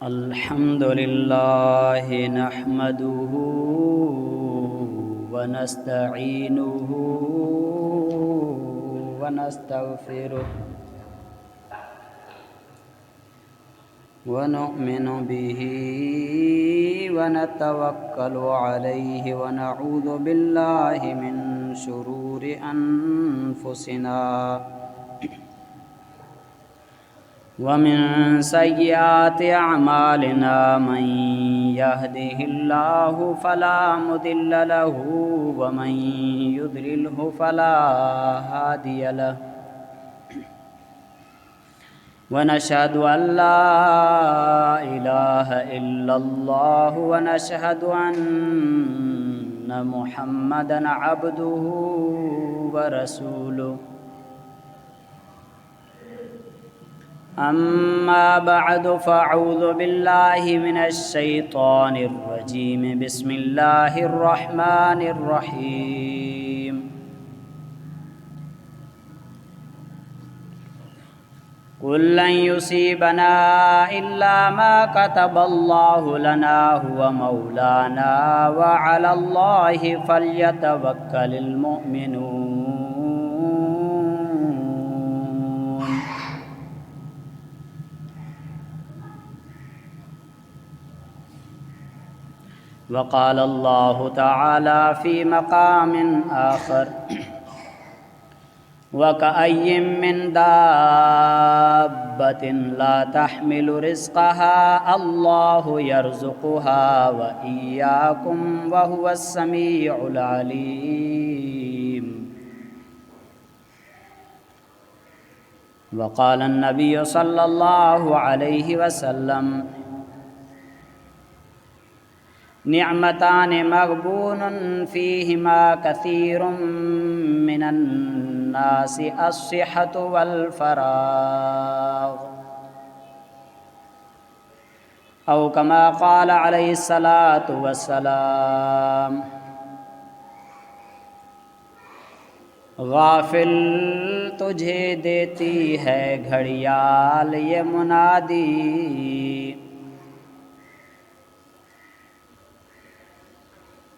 अल्हम्दुलिल्लाह नहमदुहु व नस्तईनुहु व नस्तगफिरुह व नु'मिनु बिही व नतवक्कलु अलैहि व नऊज़ु बिल्लाहि मिन शुरूरि अनफुसिना वमिन सय्यिआति अअमालिना मन यहदिहिल्लाहु फला मुदिल्ल लहु व मन युद्लिल्हु फला हादिय लहु व नशहदु अल्ला इलाहा इल्लल्लाहु व नशहदु अन्ना मुहम्मदन अब्दुहु व रसूलुहु अम्मा बअदु फ़अऊज़ु बिल्लाहि मिनश शैतानिर रजीम बिस्मिल्लाहिर रहमानिर रहीम कुल लन युसीबना इल्ला मा कतबल्लाहु लना हुवा मौलाना व अलल्लाहि फल्यतवक्कलिल मुमिनून वक़ाल अल्लाहु तआला फ़ी मक़ामिन आख़र वकअय्यिम मिन दाब्बतिन ला तहमिलु रिज़्क़हा अल्लाहु यर्ज़ुक़ुहा व इय्याकुम व हुवस समीउल अलीम वक़ाल अन्नबिय्यु सल्लल्लाहु अलैहि वसल्लम निअमतानि मग़बूनुन फ़ीहिमा कसीरुम मिनन नासि अस्सिहतु वल फ़राग़ औ कमा क़ाल अलैहिस्सलातु वस्सलाम गाफ़िल तुझे देती है घड़ियाल ये मुनादी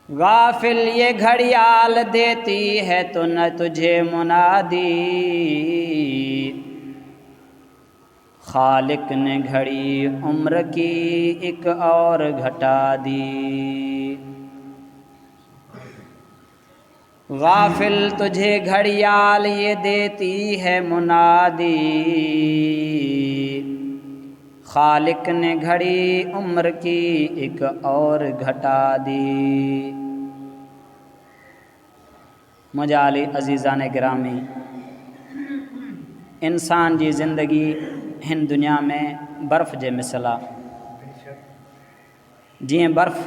गाफिल ये घड़ियाल देती है तो न तुझे मुनादी खालिक ने घड़ी उम्र की एक और घटा दी गाफिल तुझे घड़ियाल ये देती है मुनादी खालिक ने घड़ी उम्र की एक और घटा दी। मुजाली अज़ीज़ान गिरामी, इंसान जी ज़िंदगी हिन दुनिया में बर्फ़ जे मिसल आहे। जीअं बर्फ़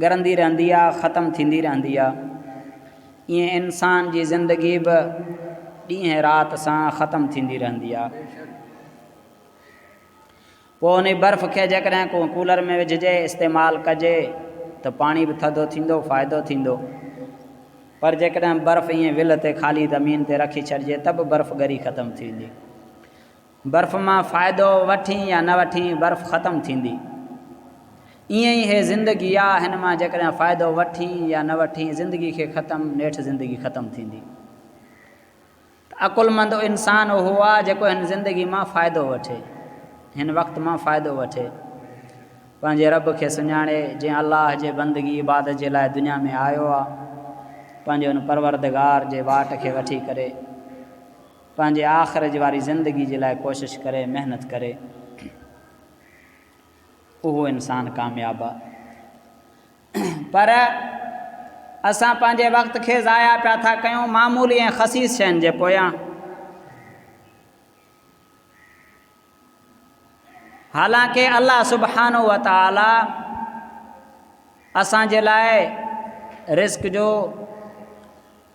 ॻरंदी रहंदी आहे, ख़तमु थींदी रहंदी आहे, ईअं इंसान जी ज़िंदगी बि ॾींहं राति सां ख़तमु थींदी रहंदी आहे। पोइ उन बर्फ़ खे जेकॾहिं को कूलर में विझिजे, इस्तेमालु कजे त पाणी बि थधो थींदो, फ़ाइदो थींदो। पर जेकॾहिं बर्फ़ ईअं विल ते ख़ाली ज़मीन ते रखी छॾिजे त बि बर्फ़ ॻरी ख़तमु थींदी। बर्फ़ मां फ़ाइदो वठी या न वठी बर्फ़ ख़तमु थींदी। ईअं ई हे ज़िंदगी आहे, हिन मां जेकॾहिं फ़ाइदो वठी या न वठी ज़िंदगी खे ख़तमु, नेठि ज़िंदगी ख़तमु थींदी। अकुलमंद इंसान उहो आहे जेको हिन ज़िंदगी मां फ़ाइदो वठे, हिन वक़्त मां फ़ाइदो वठे, पंहिंजे रब खे सुञाणे। जंहिं अल्लाह जे बंदगी इबादत जे लाइ दुनिया में आयो आहे, पंहिंजे उन परवरदिगार जे वाट खे वठी करे पंहिंजे आख़िरत वारी ज़िंदगी जे लाइ कोशिशि करे, महिनत करे, उहो इंसान कामयाबु आहे। पर असां पंहिंजे वक़्त खे ज़ाया पिया था कयूं मामूली ऐं ख़सीस शयुनि जे पोयां। हालांकि अल्लाह सुब्हानो व तआला असांजे लाइ रिस्क जो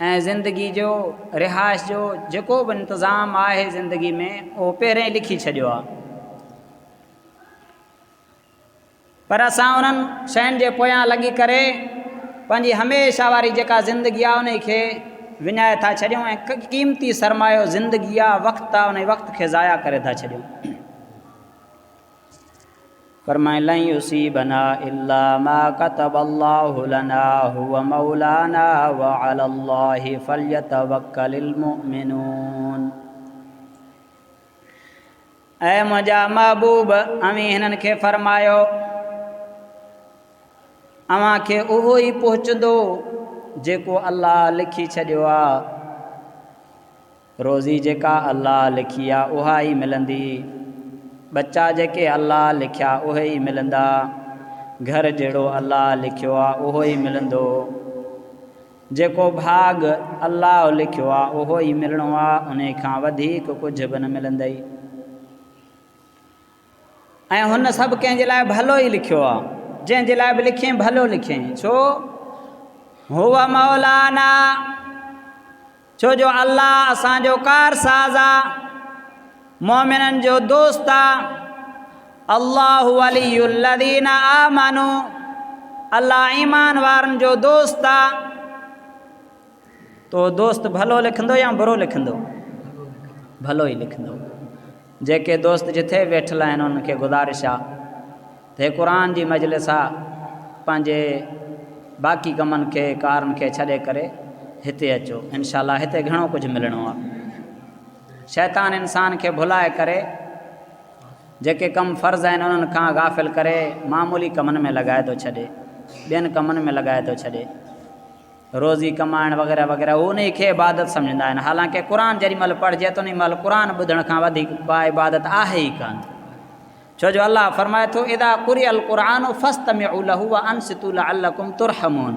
ऐं ज़िंदगी जो, रिहाइश जो जेको बि इंतज़ाम आहे ज़िंदगी में, उहो पहिरें लिखी छॾियो आहे। पर असां उन्हनि शयुनि जे पोयां लॻी करे पंहिंजी हमेशह वारी जेका ज़िंदगी आहे उन खे विञाए था छॾियूं ऐं क़ीमती सरमायो ज़िंदगी आहे, वक़्तु आहे, उन वक़्त खे ज़ाया करे था छॾियूं। फरमाए लन युसीबना इल्ला मा कतबल्लाहु लना हुवा मौलाना व अलल्लाहि फल्यतवक्कलिल मुमिनून। ऐ मुंहिंजा महबूब, अमी हिननि खे फरमायो अव्हां खे उहो ई पहुचंदो जेको अल्लाह लिखी छॾियो आहे। रोज़ी जेका अल्लाह लिखी आहे उहा ई मिलंदी, बच्चा जेके अल्लाह लिखिया उहे ई मिलंदा, घर जहिड़ो अल्लाह लिखियो आहे उहो ई मिलंदो, जेको भाग अल्लाह लिखियो आहे उहो ई मिलणो आहे, उन खां वधीक कुझु बि न मिलंदई। ऐं हुन सभु कंहिंजे लाइ भलो ई लिखियो आहे, जंहिंजे लाइ बि लिखियईं भलो लिखियईं। छो? हुवा मौलाना, छो जो अल्लाह असांजो कारसाज़ आहे, मोमिननि जो दोस्त आहे। अल्लाहु वलियुल्लज़ीना आमनू, अल्लाह ईमान वारनि जो दोस्त आहे। तो दोस्त भलो लिखंदो या बुरो लिखंदो? भलो ई लिखंदो। जेके दोस्त जिथे वेठल आहिनि उन्हनि खे गुज़ारिश आहे त हे क़ुर जी मजलिस आहे, पंहिंजे बाक़ी कमनि खे कारनि खे छॾे करे हिते अचो, इंशाअल्लाह हिते घणो कुझु मिलणो आहे। शैतान इंसान खे भुलाए करे जेके कम फ़र्ज़ आहिनि उन्हनि खां गाफ़िल करे मामूली कमनि में लॻाए थो छॾे, ॿियनि कमनि में लॻाए थो छॾे, रोज़ी कमाइण वग़ैरह वग़ैरह, उन खे इबादत सम्झंदा आहिनि। हालांकि क़ुर जेॾी महिल पढ़िजे त उन महिल क़ुर ॿुधण खां वधीक का इबादत आहे ई कान। छो जो अल्लाह फरमाए थो इदा कुरिअल क़ुरआन फस्तमिउ लहू व अनसितू लअल्लकुम तुरहमून।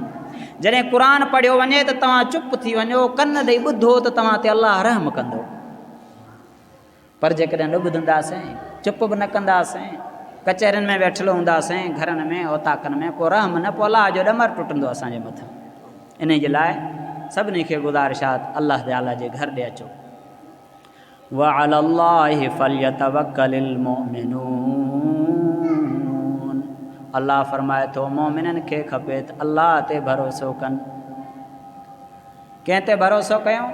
जॾहिं क़ुर पढ़ियो वञे त तव्हां चुप थी वञो, कन ॾेई ॿुधो त तव्हां ते अल्लाह रहम कंदो। पर जेकॾहिं न ॿुधंदासीं, चुप बि न कंदासीं, कचहरियुनि में वेठल हूंदासीं, घरनि में औताकनि में, पोइ रहम न, पोइ अल्लाह जो ॾमर टुटंदो असांजे मथां। इन जे लाइ सभिनी खे गुज़ारिशात अल्लाह ताला जे घर ॾे अचो। व अलल्लाहि फल्यतवक्कलिल मुमिनून, अल्लाह फरमाए थो मोमिननि खे खपे त अल्लाह ते भरोसो कनि। कंहिं ते भरोसो कयूं?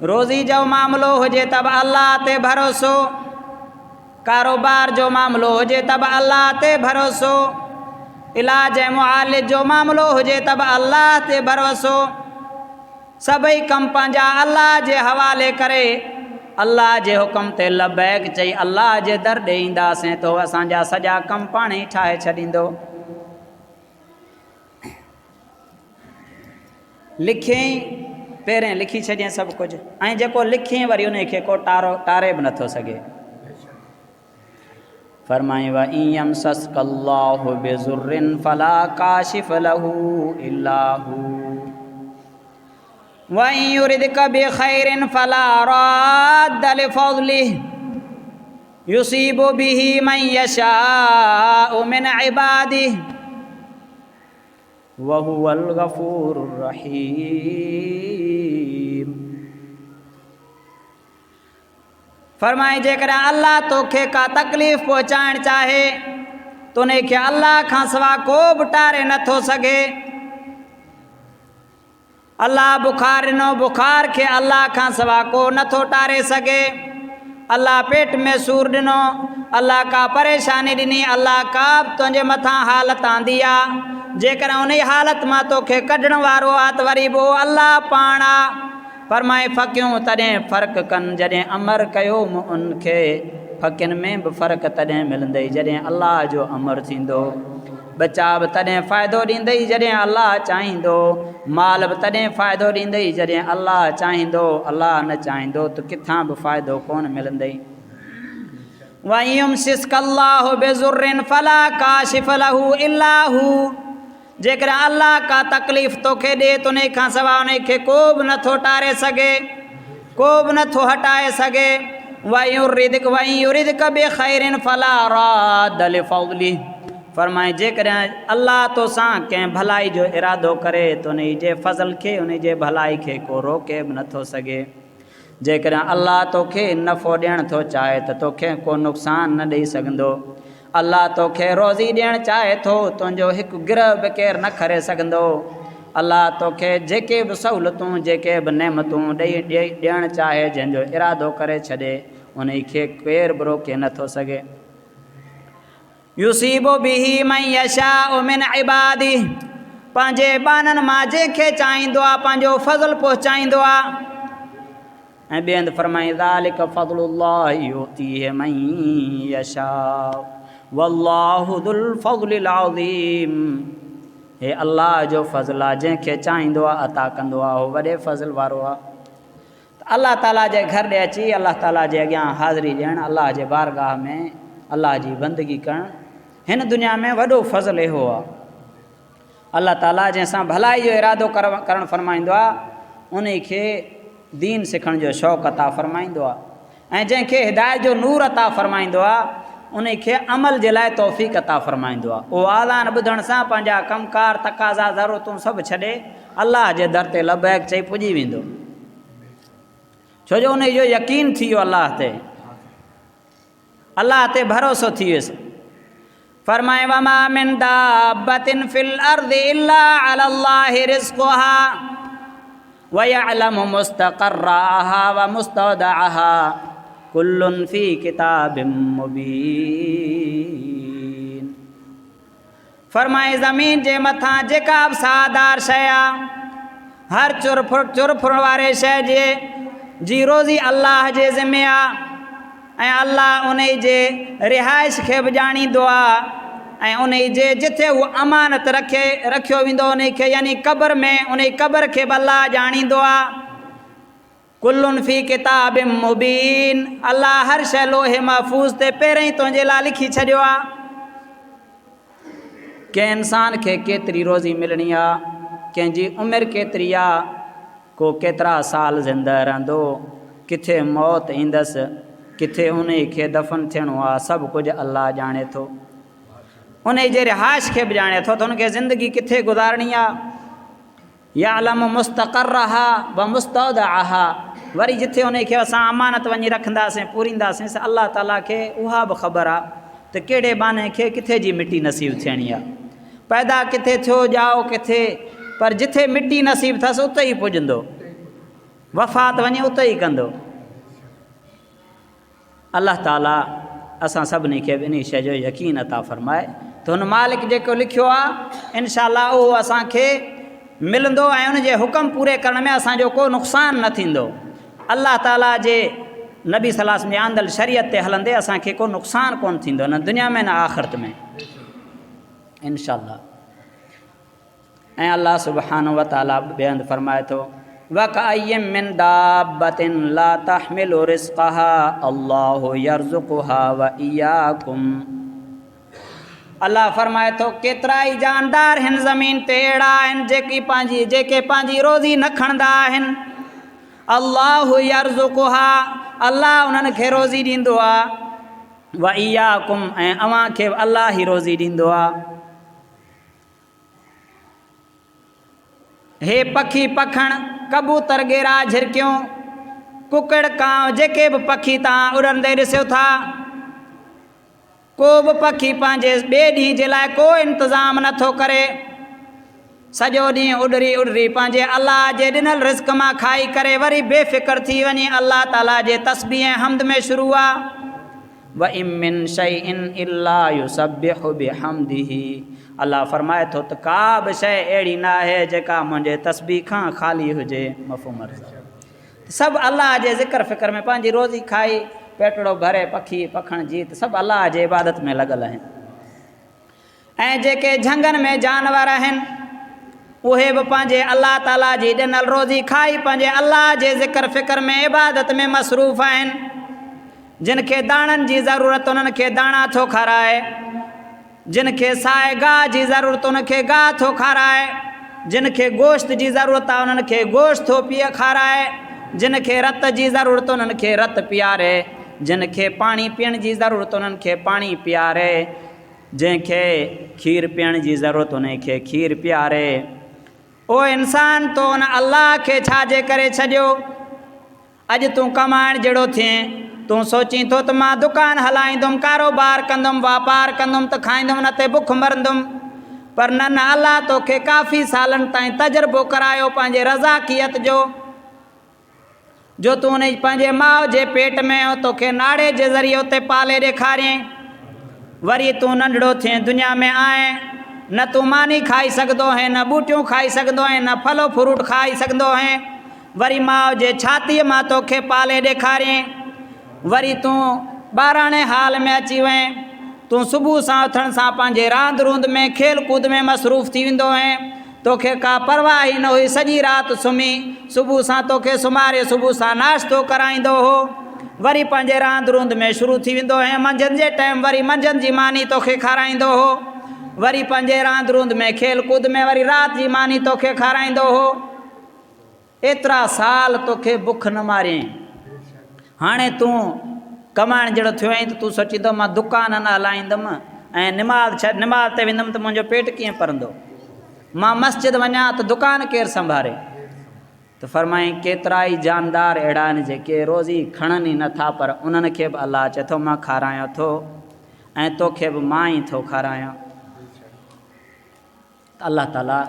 रोज़ी जो मामिलो हुजे त बि अल्लाह ते भरोसो, कारोबार जो मामिलो हुजे त बि अल्लाह ते भरोसो, इलाज ऐं मुआलिज जो मामिलो हुजे त बि अल्लाह ते भरोसो। सभई कम पंहिंजा अल्लाह जे हवाले करे अल्लाह जे हुकुम ते लबैक चई अल्लाह जे दर ॾे ईंदासीं तो असांजा सॼा कम पाण ई ठाहे छॾींदो। लिखियईं, पहिरें लिखी छॾियईं सभु कुझु, ऐं जेको लिखियईं वरी उन खे को टारे बि नथो सघे। फरमाई व इयम सस्कल्लाहु बिज़ुर्रिन फला काशिफ लहू इल्ला हू व युरिदक बिखैरिन फला राद्द लिफज़लिहि युसीबु बिही मन यशाउ मिन इबादिहि व हुवल गफूरुर रहीम। फरमाई जेकॾहिं अल्लाह तोखे का तकलीफ़ पहुचाइण चाहे तो उन खे अल्लाह खां सवा को बि टारे नथो सघे। अल्लाह बुखार ॾिनो, बुखार खे अल्लाह खां सवा को नथो टारे सघे। अल्लाह पेट में सूर ॾिनो, अल्लाह का परेशानी ॾिनी, अल्लाह का तुंहिंजे मथां हालत आंदी आहे, जेकॾहिं उन हालत मां तोखे कढण वारो आहे त वरी बि अल्लाह पाण आहे। फरमाए फ़क़ियूं तॾहिं फ़र्क़ु कनि जॾहिं अमर कयो उनखे, फ़क़ियुनि में बि फ़र्क़ु तॾहिं मिलंदई जॾहिं अल्लाह जो अमर थींदो। बच्चा बि तॾहिं फ़ाइदो ॾींदई जॾहिं अल्लाह चाहींदो, माल बि तॾहिं फ़ाइदो ॾींदई जॾहिं अल्लाह चाहींदो, अल्लाह न चाहींदो त किथां बि फ़ाइदो कोन मिलंदई। व युमसिस्कल्लाहु बिज़ुर्रिन फला काशिफ लहू इल्ला हू, जेकॾहिं अल्लाह का तकलीफ़ तोखे ॾिए त उन खां सवाइ उन खे को बि नथो टारे सघे, को बि नथो हटाए सघे। व युरिदक बिखैरिन फला राद्द लिफज़लिहि, फरमाए जेकॾहिं अल्लाह तोसां कंहिं भलाई जो इरादो करे त उन जे फज़ल खे, उन जे भलाई खे को रोके बि नथो सघे। जेकॾहिं अल्लाह तोखे नफ़ो ॾियणु थो चाहे त तोखे को नुक़सानु न ॾेई सघंदो। अल्लाह तोखे रोज़ी ॾियणु चाहे थो, तुंहिंजो हिकु गिरह बि केरु न खरे सघंदो। अल्लाह तोखे जेके बि सहूलियतूं, जेके बि नेमतूं ॾियणु चाहे, जंहिंजो इरादो करे छॾे उन खे केरु बि रोके नथो सघे। युसीबु बिही मन यशाउ मिन इबादी, पंहिंजे बाननि मां जंहिंखे चाहींदो आहे पंहिंजो फज़ल पहुचाईंदो आहे। ऐं ॿिए हंधि फरमाई ज़ालिक फ़ज़लुल्लाहि युतीहि मन यशाउ वल्लाहु ज़ुल फ़ज़लिल अज़ीम। हे अल्लाह जो फज़ल आहे, जंहिंखे चाहींदो आहे अता कंदो आहे, उहो वॾे फज़ल वारो आहे। त अल्लाह ताला जे घर ॾे अची अल्लाह ताला जे अॻियां हाज़िरी ॾियणु, अल्लाह जे बारगाह में अल्लाह जी बंदगी करणु, हिन दुनिया में वॾो फज़ल इहो आहे। अल्लाह ताला जंहिंसां भलाई जो इरादो करणु फरमाईंदो आहे, उन खे दीन सिखण जो शौक़ु अता फरमाईंदो आहे। ऐं जंहिंखे हिदायत जो नूर अता फरमाईंदो आहे, उन खे अमल जे लाइ तौफ़ीक़ अता फरमाईंदो आहे। उहो आज़ान ॿुधण सां पंहिंजा कमकार तक़ाज़ा ज़रूरतूं सभु छॾे अल्लाह जे दर ते लबैक चई पुॼी वेंदो, छो जो उन जो यकीन थी वियो अल्लाह ते भरोसो थी वियुसि। फरमाए वमा मिन दाब्बतिन फिल अर्दि इल्ला अलल्लाहि रिज़्क़ुहा व यअलमु मुस्तक़र्रहा व मुस्तौदअहा कुल्लुन फी किताबिम मुबीन। फरमाए ज़मीन जे मथां जेका बि सादार शइ आहे, हर चुर फुर वारे शइ जी रोज़ी अल्लाह जे ज़िम्मे आहे। ऐं अल्लाह उन जे रिहाइश खे बि ॼाणींदो आहे, ऐं उन जे जिथे उहो अमानत रखियो वेंदो उन खे, यानी क़बर में उन क़बर खे बि अल्लाह ॼाणींदो आहे। कुल्लुन फी किताबिम मुबीन, अल्लाह हर शइ लोहे महफ़ूज़ ते पहिरियों ई तुंहिंजे लाइ लिखी छॾियो आहे। कंहिं इंसान खे केतिरी रोज़ी मिलणी आहे, कंहिंजी उमिरि केतिरी आहे, को केतिरा साल ज़िंदह रहंदो, किथे मौत ईंदसि, किथे उन खे दफ़न थियणो आहे, सभु कुझु अल्लाह ॼाणे थो। उन जे रिहाइश खे बि ॼाणे थो त उनखे ज़िंदगी किथे गुज़ारणी आहे। यअलमु मुस्तक़र्रहा व मुस्तौदअहा, वरी जिथे उन खे असां अमानत वञी रखंदासीं पूरींदासीं, अल्लाह ताला खे उहा बि ख़बर आहे त कहिड़े बाने खे किथे जी मिटी नसीब थियणी आहे। पैदा किथे थियो, ॼाओ किथे, पर जिथे मिटी नसीब अथसि उते ई पुॼंदो, वफ़ात वञे उते ई कंदो। अल्लाह ताला असां सभिनी खे इन शइ जो यकीन अता फ़रमाए त हुन मालिक जेको लिखियो आहे इनशा अल्लाह उहो असांखे मिलंदो, ऐं उन जे हुकम पूरे करण में असांजो को नुक़सानु न थींदो। अल्लाह ताला जे नबी सल्लल्लाहु अलैहि वसल्लम आंदल शरीयत ते हलंदे असांखे को नुक़सानु कोन थींदो, न दुनिया में न आख़िरत में इनशा अल्लाह। ऐं अल्लाह सुब्हानहु व तआला ॿिए हंधि फरमाए थो वकअय्यिम मिन दाब्बतिन ला तहमिलु रिज़्क़हा अल्लाहु यर्ज़ुक़ुहा व इय्याकुम। अल्लाह फरमाए थो केतिरा ई जानदार हिन ज़मीन ते अहिड़ा आहिनि जेके पंहिंजी रोज़ी न खणंदा आहिनि। अल्लाहु यर्ज़ुक़ुहा, अल्लाह उन्हनि खे रोज़ी ॾींदो आहे। व इय्याकुम, ऐं अव्हां खे अल्लाह ई रोज़ी ॾींदो आहे। हे पखी पखण, कबूतर गेरा झिरकियूं, कुकड़ कांव, जेके बि पखी तव्हां उड़ंदे ॾिसो था, को बि पखी पंहिंजे ॿिए ॾींहं जे लाइ को इंतज़ाम नथो करे, सॼो ॾींहुं उॾरी पंहिंजे अल्लाह जे ॾिनल रिज़्क़ मां खाई करे वरी बेफ़िक्र थी वञी अल्लाह ताला जे तस्बीह ऐं हमद में शुरू आहे। व इम मिन शैइन इल्ला युसब्बिहु बिहम्दिही, अल्लाह फरमाए थो त का बि शइ अहिड़ी न आहे जेका मुंहिंजे तस्बीह खां ख़ाली हुजे। मफ़हूम सभु अल्लाह जे ज़िक्र फ़िक्र में पंहिंजी रोज़ी खाई पेटड़ो भरे पखी पखण जीत सभु अल्लाह जे इबादत में लॻल आहिनि। ऐं जेके झंगनि में जानवर आहिनि उहे बि पंहिंजे अल्लाह ताला जी ॾिनल रोज़ी खाई पंहिंजे अल्लाह जे ज़िक्र फ़िक्र में इबादत में मसरूफ़ आहिनि। जिन खे दाणनि जी ज़रूरत उन्हनि खे दाणा थो खाराए, जिन खे साए गाह जी ज़रूरत उनखे गाह थो खाराए, जिन खे गोश्त जी ज़रूरत आहे उन्हनि खे गोश्त थो खाराए, जिन खे रत जी ज़रूरत उन्हनि खे रत पीआरे, जिन खे पाणी पीअण जी ज़रूरत उन्हनि खे पाणी पीआरे, जंहिंखे खीर पीअण जी ज़रूरत उनखे खीर पीआरे। ओ इंसान तो उन अल्लाह खे छाजे करे छॾियो? अॼु तूं कमाइण जहिड़ो थिए, तूं सोची थो त मां दुकानु हलाईंदुमि, कारोबार कंदुमि, वापार कंदुमि त खाईंदुमि न ते बुख मरंदुमि, पर न अल्लाह तोखे काफ़ी सालनि ताईं तजुर्बो करायो पंहिंजे रज़ाकियत जो तूं उन पंहिंजे माउ जे पेट में तोखे नाड़े जे ज़रिए उते पाले ॾेखारियईं। वरी तूं नंढड़ो थिए दुनिया में आए न तूं मानी खाई सघंदो है, न बूटियूं खाई सघंदो है, न फलो फ्रूट खाई सघंदो है। वरी माउ जे छातीअ मां तोखे पाले ॾेखारियईं, वरी तूं ॿाराणे हाल में अची वएं। तूं सुबुह सां उथण सां पंहिंजे रांदि रूंद में खेल कूद में मसरूफ़ थी वेंदो आहे। तोखे का परवाह ई न हुई, सॼी राति सुम्ही, सुबुह सां तोखे सुम्हारे सुबुह सां नाश्तो कराईंदो हो, वरी पंहिंजे रांदि रूंद में शुरू थी वेंदो आहे। मंझंदि जे टाइम वरी मंझंदि जी मानी तोखे खाराईंदो हो, वरी पंहिंजे रांदि रूंद में खेल कूद में वरी राति जी मानी तोखे खाराईंदो हो। एतिरा साल तोखे बुख न मारियईं। हाणे तूं कमाइण जहिड़ो थियो आहीं त तूं सोचींदो मां दुकान न हलाईंदुमि ऐं निमाज़ ते वेंदुमि त मुंहिंजो पेट कीअं परंदो, मां मस्जिद वञा त दुकान केरु संभारे। त फरमाई केतिरा ई जानदार अहिड़ा आहिनि जेके रोज़ी खणनि ई नथा, पर उन्हनि खे बि अलाह चए थो मां खारायां थो ऐं तोखे बि मां ई थो खारायां। अल्लाह ताला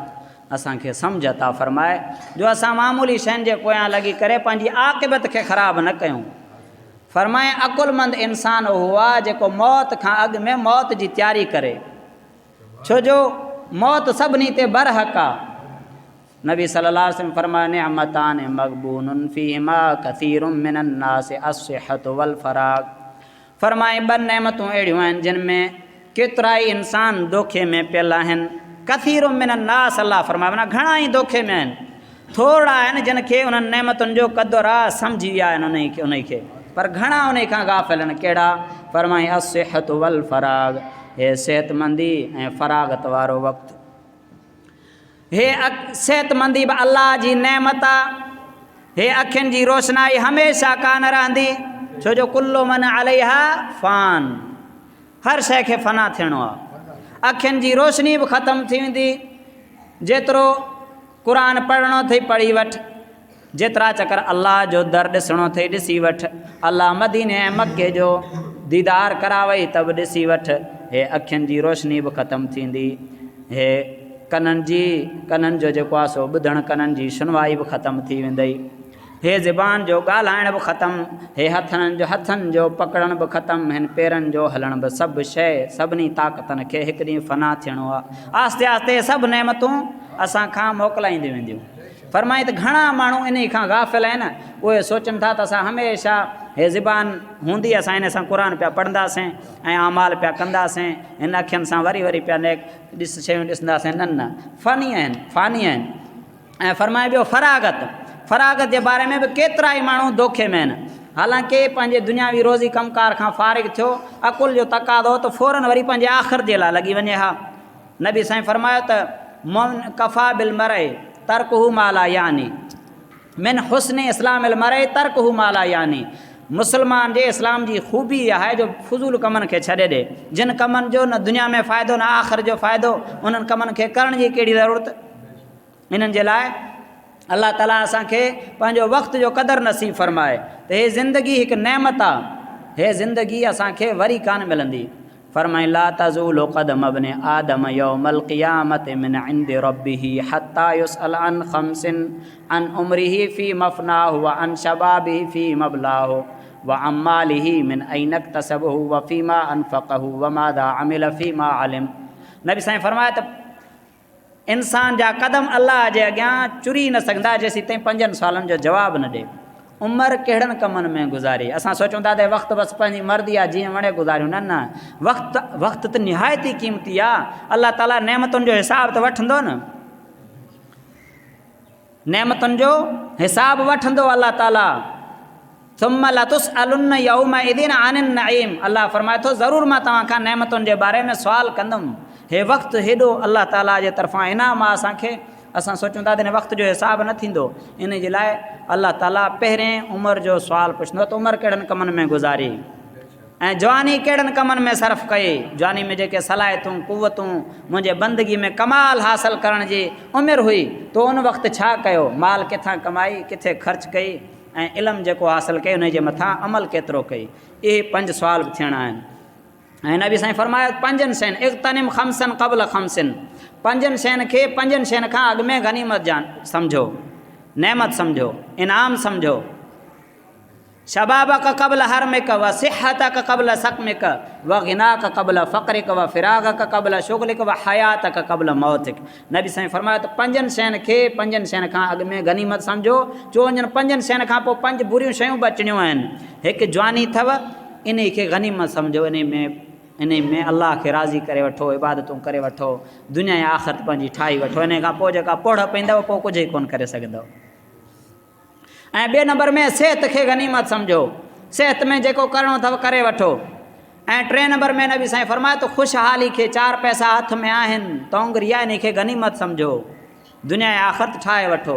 असांखे सम्झ अता फ़रमाए जो असां मामूली शयुनि जे पोयां लॻी करे पंहिंजी आक़िबत खे ख़राबु न कयूं। फ़रमाए अकुलमंद इंसान उहो आहे जेको मौत खां अॻु में मौत जी तयारी करे, छो जो मौत सभिनी ते बरहक़ आहे। नबी सल्लल्लाहु अलैहि वसल्लम फ़रमाए निअमतान मग़बूनुन फ़ीहिमा कसीरुम मिनन नास अस्सिहतु वल फ़राग़। फ़रमाए ॿ नेमतूं अहिड़ियूं आहिनि जिन में केतिरा ई इंसान दोखे में पियल आहिनि। कसीरुम मिनन नास, अल्लाह फ़रमाए माना घणा ई दोखे में आहिनि, थोरा आहिनि जिन खे उन्हनि नेमतुनि जो क़दुरु आहे, सम्झी विया आहिनि उन खे, पर घणा उन खां गाफ़िल आहिनि। कहिड़ा? फ़रमाए अस्सिहतु वल फ़राग़, हे सेहतमंदी ऐं फ़राग़त वारो वक़्तु। हे सेहतमंदी बि अल्लाह जी नेमत आहे। हे अखियुनि जी रोशनाई हमेशह कान रहंदी, छो जो कुल्लु मन अलैहा फ़ान, हर शइ खे फ़ना थियणो आहे। अखियुनि जी रोशनी बि ख़तमु थी वेंदी, जेतिरो क़ुर पढ़णो अथई पढ़ी वठि, जेतिरा चकर अल्लाह जो दर ॾिसणो अथई ॾिसी वठि, अल्लाह मदीने ऐं मके जो दीदार करावई त बि ॾिसी वठि। हे अखियुनि जी रोशनी बि ख़तमु थींदी, हे कननि जो जेको आहे सो ॿुधणु, कननि जी सुनवाई बि ख़तमु थी वेंदई। हे ज़बान जो ॻाल्हाइण बि ख़तमु, हे हथनि जो पकड़ण बि ख़तमु, हिन पेरनि जो हलण बि, सभु शइ सभिनी ताक़तनि खे हिकु ॾींहुं फ़ना थियणो आहे। आस्ते आस्ते सभु नेमतूं असां खां मोकिलाईंदियूं वेंदियूं। फ़रमाई त घणा माण्हू इन खां गाफ़िल आहिनि, उहे सोचनि था त असां हमेशह हे ज़बान हूंदी असां इन सां क़ुर पिया पढ़ंदासीं ऐं अमाल पिया कंदासीं, हिन अखियुनि सां वरी वरी पिया शयूं ॾिसंदासीं। न फ़नी आहिनि। ऐं फ़रमाए ॿियो फ़राग़त जे बारे में बि केतिरा ई माण्हू दोखे में आहिनि। हालांकि पंहिंजे दुनियावी रोज़ी कमकार खां फ़ारिग़ थियो, अकुल जो तक़ाज़ो त फ़ौरन वरी पंहिंजे आख़िर जे लाइ लॻी वञे हा। नबी साईं फ़रमायो त कफ़ा बिल मरे तर्कहु माला यानी, मिन हुस्न इस्लामिल मरे तर्कहु माला यानी। मुसलमान जे इस्लाम जी ख़ूबी आहे जो फज़ूल कमनि खे छॾे ॾे, जिन कमनि जो न दुनिया में फ़ाइदो न आख़िर जो फ़ाइदो, उन्हनि कमनि खे करण जी कहिड़ी ज़रूरत। इन्हनि जे लाइ अल्लाह ताला असांखे पंहिंजो वक़्त जो क़दुरु नसीब फ़रमाए त हे ज़िंदगी हिकु नेमत आहे, हे ज़िंदगी असांखे वरी कान मिलंदी। फ़रमाए ला तज़ूलु क़दम इब्न आदम यौमल क़ियामत मिन इंदि रब्बिही हत्ता युसअल अन ख़म्सिन अन उम्रिही फ़ी मफ़नाहु व अन शबाबिही फ़ी मबलाहु व अम्मालिही मिन ऐन इक्तसबहु व फ़ीमा अनफ़क़हु व माज़ा अमिल फ़ीमा अलिम। नबी साईं फ़रमाए त इंसान जा क़दम अल्लाह जे अॻियां चुरी न सघंदा जेसीं ताईं 5 सालनि जो जवाबु न ॾे। उमिरि कहिड़नि कमनि में गुज़ारी? असां सोचूं था त वक़्तु बसि पंहिंजी मर्ज़ी आहे जीअं वणे गुज़ारियूं। न वक़्तु त निहायती क़ीमती आहे। अल्लाह ताला नेमतुनि जो हिसाब त वठंदो न, नेमतुनि जो हिसाब वठंदो अल्लाह ताला। सुम्म लतुसअलुन्न यौमइज़िन अनिन नईम, अल्लाह फ़रमाए थो ज़रूरु मां तव्हां खां नेमतुनि जे बारे में सुवालु कंदुमि। हे वक़्तु हेॾो अल्लाह ताला जे तरफ़ां इनाम आहे असांखे, असां सोचूं था त हिन वक़्त जो हिसाब न थींदो। इन जे लाइ अल्लाह ताला पहिरें उमिरि जो सुवालु पुछंदो त उमिरि कहिड़नि कमनि में गुज़ारी ऐं जवानी कहिड़नि कमनि में सर्फ़ कई। जवानी में जेके सलाहियतूं कुवतूं मुंहिंजे बंदगी में कमाल हासिल करण जी उमिरि हुई, तो उन वक़्तु छा कयो? माल किथां कमाई, किथे ख़र्च कई ऐं इल्मु जेको हासिल कई उन जे मथां अमल केतिरो कई। इहे 5 सुवाल बि थियणा आहिनि। ऐं नबी साईं फ़रमायो 5 शयुनि इग़्तनिम ख़म्सन क़ब्ल ख़म्सिन, 5 शयुनि खे 5 शयुनि खां अॻु में गनीमत सम्झो, नेमत सम्झो, इनाम सम्झो। शबाबक क़ब्ल हरमिक व सिहतक क़ब्ल सकमिक व गिनाक क़ब्ल फ़क़रिक व फ़िराक़क क़ब्ल शुग़लिक व हयातक क़ब्ल मौतिक। नबी साईं फरमायो त पंजनि शयुनि खे पंजनि शयुनि खां अॻु में गनीमत सम्झो। चो वञनि पंजनि शयुनि खां पोइ पंज बुरियूं शयूं बि अचणियूं आहिनि। हिकु जवानी अथव, इन खे गनीमत सम्झो। इन में अलाह खे राज़ी करे वठो, इबादतूं करे वठो, दुनिया ऐं आख़िरत पंहिंजी ठाही वठो। इन खां पोइ जेका पोढ़ पवंदव पोइ कुझु ई कोन करे सघंदव। ऐं ॿिए नंबर में सिहत खे गनीमत सम्झो। सिहत में जेको करिणो अथव करे वठो। ऐं टे नंबर में नबी साईं फरमाए त ख़ुशहाली खे, चार पैसा हथ में आहिनि तोंगरी आहे, इन खे गनीमत सम्झो, दुनिया ऐं आख़िरत ठाहे वठो।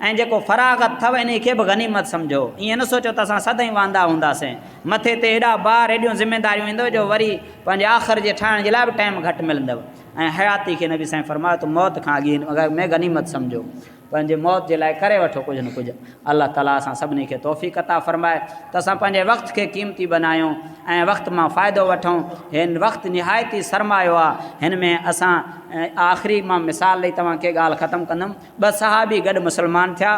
ऐं जेको फ़राग़त अथव इन खे बि गनीमत सम्झो। ईअं न सोचो त असां सदाईं वांदा हूंदासीं, मथे ते एॾा ॿार एॾियूं ज़िमेदारियूं ईंदव जो वरी पंहिंजे आख़िर जे ठाहिण जे लाइ बि टाइम घटि मिलंदव। ऐं हयाती खे नबी साईं फरमायो त मौत खां अॻु में गनीमत सम्झो, पंहिंजे मौत जे लाइ करे वठो कुझु न कुझु। अलाह ताला असां सभिनी खे तौफ़ीक़ अता फ़रमाए त असां पंहिंजे वक़्त खे क़ीमती बनायूं ऐं वक़्त मां फ़ाइदो वठूं। हिन वक़्तु निहायती सरमायो आहे। हिन में असां आख़िरी मां मिसाल ॾेई तव्हांखे ॻाल्हि ख़तमु कंदुमि। ॿ सहाबी गॾु मुस्लमान थिया।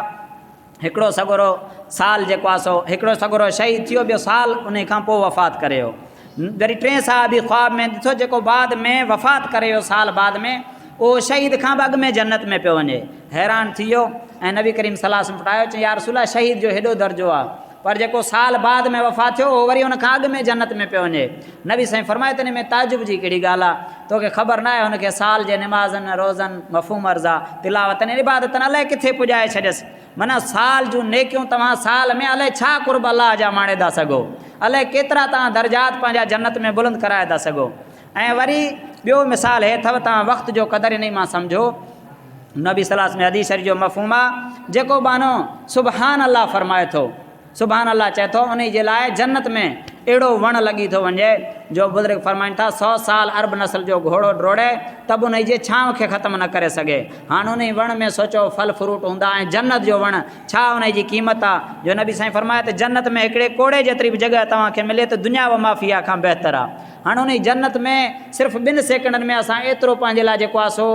हिकिड़ो सॻोरो साल जेको आहे सो हिकिड़ो सॻोरो शहीद थियो, ॿियो साल उन खां पोइ वफ़ात करे वियो। वरी टे सहाबी ख़्वाब में ॾिठो जेको बाद में वफ़ात करे वियो, साल बाद में, उहो शहीद खां बि अॻु में जन्नत में पियो वञे। हैरान थी वियो ऐं नबी करीम सल्लल्लाहु अलैहि वसल्लम फटायो, चई या रसूल अल्लाह, शहीद जो हेॾो दर्जो आहे, पर जेको साल बाद में वफ़ात थियो उहो वरी उन खां अॻु में जन्नत में पियो वञे। नबी साईं फरमाए त इन में ताजुब जी कहिड़ी ॻाल्हि आहे? तोखे ख़बर न आहे हुनखे साल जे निमाज़नि, रोज़नि, मफ़हूम अर्ज़ा, तिलावतनि, इबादतनि अलाए किथे पुॼाए छॾियसि। माना साल जूं नेकियूं तव्हां साल में अलाए छा कुर्ब अलाह जा माणे था सघो, अलाए केतिरा तव्हां दर्जात पंहिंजा जन्नत में बुलंद कराए था सघो। ऐं वरी ॿियो मिसाल हे अथव, तव्हां वक़्त जो क़दुरु इन मां सम्झो। नबी सल्लल्लाहु अलैहि वसल्लम हदीस शरीफ़ जो मफ़हूम आहे, जेको बानो सुबहान अल्लाह फरमाए थो, सुबहान अल्लाह चए थो, उन जे लाइ जन्नत में अहिड़ो वण लॻी थो वञे जो बुज़ुर्ग फरमाइनि था 100 साल अरब नस्ल जो घोड़ो डोड़े त बि उन जे छांव खे ख़तमु न करे सघे। हाणे उन वण में सोचो फल फ्रूट हूंदा ऐं जन्नत जो वण, छा उन जी क़ीमत आहे? जो नबी साईं फरमाए त जन्नत में हिकिड़े कोड़े जेतिरी बि जॻह तव्हांखे मिले त दुनिया व माफ़िया खां बहितर आहे। हाणे उन जन्नत में सिर्फ़ु 2 सेकंडनि में असां एतिरो पंहिंजे लाइ जेको आहे सो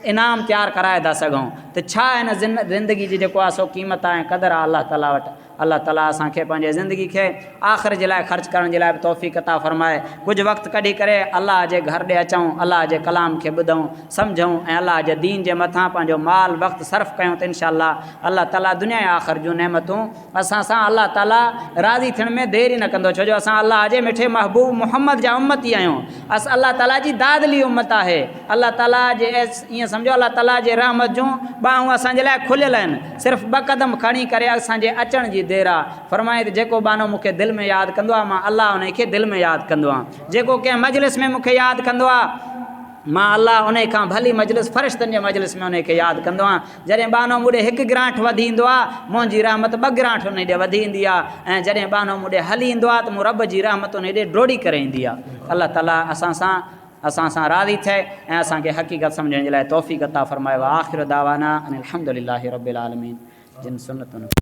इनाम तयारु कराए था सघूं। त छा हिन ज़िंदगी जी जेको आहे सो क़ीमत आहे ऐं क़दुरु आहे अलाह ताला वटि। अलाह ताला असांखे पंहिंजे ज़िंदगी खे आख़िर जे लाइ ख़र्च करण जे लाइ बि तौफ़ीक़ अता फ़रमाए। कुझु वक़्तु कढी करे अलाह जे घर ॾे अचूं, अलाह जे कलाम खे ॿुधूं, सम्झूं ऐं अलाह जे दीन जे मथां पंहिंजो माल वक़्तु सर्फ़ कयूं त इनशाअल्लाह अलाह ताला दुनिया ऐं आख़िर जूं नेमतूं असां सां अलाह ताला राज़ी थियण में देरि ई न कंदो। छो जो असां अलाह जे मिठे महबूब मुहम्मद जा उम्मती आहियूं। असां अलाह ताला जी दादली उम्मत आहे। अलाह ताला जे ईअं सम्झो अलाह ताला जे रहमत जूं ॿाहूं असांजे लाइ खुलियल आहिनि। सिर्फ़ु 2 क़दम खणी करे असांजे अचण जी देरि आहे। फरमाए त जेको बानो मूंखे दिलि में यादि कंदो आहे, मां अलाह उन खे दिलि में यादि कंदो आहियां। जेको कंहिं मजलिस में मूंखे यादि कंदो आहे, मां अलाह उन खां भली मजलिस फ़रिश्तनि जे मजलिस में उन खे यादि कंदो आहियां। जॾहिं बानो मूं ॾे 1 गिरांठ वधी ईंदो आहे, मुंहिंजी रहमत 2 गिरांठ उन ॾे वधी ईंदी आहे। ऐं जॾहिं बानो मूं ॾे हली ईंदो आहे त मूं रब जी रहमत उन ॾे ड्रोड़ी करे ईंदी आहे। अलाह ताला असां सां राज़ी थिए ऐं असांखे हक़ीक़त सम्झण जे लाइ तौफ़ीक़ अता फ़रमाए। आख़िर दावाना अनिल हम्दुलिल्लाहि रब्बिल आलमीन। जिन सुन्नतुनि